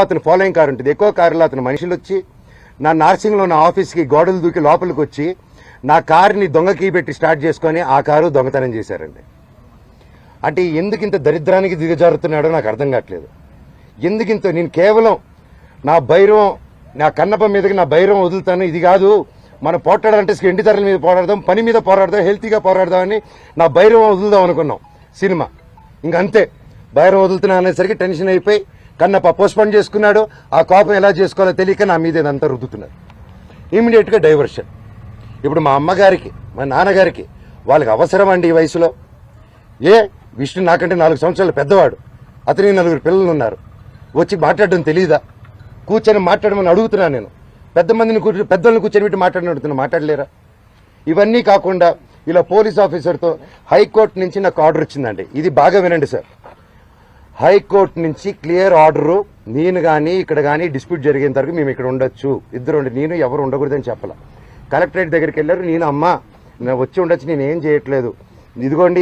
అతను following car ఉంటుంది. ఎక్కువ కారులో అతను మనుషులు వచ్చి నా నార్సింగ్లో నా ఆఫీస్కి గోడలు దూకి లోపలికి వచ్చి నా కారుని దొంగ కీ పెట్టి స్టార్ట్ చేసుకొని ఆ కారు దొంగతనం చేశారండి. అంటే ఎందుకింత దరిద్రానికి దిగజారుతున్నాడో నాకు అర్థం కావట్లేదు. ఎందుకింత నేను కేవలం నా భైరవం నా కన్నప్ప మీదకి నా భైరవం వదులుతాను, ఇది కాదు మనం పోట్లాడాలంటే ఎండి ధరల మీద పోరాడదాం, పని మీద పోరాడదాం, హెల్తీగా పోరాడదామని నా భైరవం వదులుదాం అనుకున్నాం సినిమా. ఇంకంతే భైరవం వదులుతున్నా అనేసరికి టెన్షన్ అయిపోయి కన్నప్ప పోస్ట్పోన్ చేసుకున్నాడు. ఆ కోపం ఎలా చేసుకోవాలో తెలియక నా మీద ఇదంతా రుద్దుతున్నారు. ఇమీడియట్గా డైవర్షన్. ఇప్పుడు మా అమ్మగారికి మా నాన్నగారికి వాళ్ళకి అవసరం అండి ఈ వయసులో. విష్ణు నాకంటే 4 సంవత్సరాలు పెద్దవాడు, అతనికి 4 పిల్లలు ఉన్నారు. వచ్చి మాట్లాడడం తెలియదా? కూర్చొని మాట్లాడమని అడుగుతున్నాను నేను. పెద్దోళ్ళని కూర్చొని పెట్టి అడుగుతున్నా, మాట్లాడలేరా? ఇవన్నీ కాకుండా ఇలా పోలీస్ ఆఫీసర్తో హైకోర్టు నుంచి నాకు ఆర్డర్ వచ్చిందండి. ఇది బాగా వినండి సార్. హైకోర్టు నుంచి క్లియర్ ఆర్డరు, నేను కానీ ఇక్కడ కానీ డిస్ప్యూట్ జరిగేంత వరకు మేము ఇక్కడ ఉండొచ్చు, ఇద్దరు నేను ఎవరు ఉండకూడదని చెప్పాల. కలెక్టరేట్ దగ్గరికి వెళ్ళారు. నేను అమ్మ వచ్చి ఉండొచ్చు, నేను ఏం చేయట్లేదు, ఇదిగోండి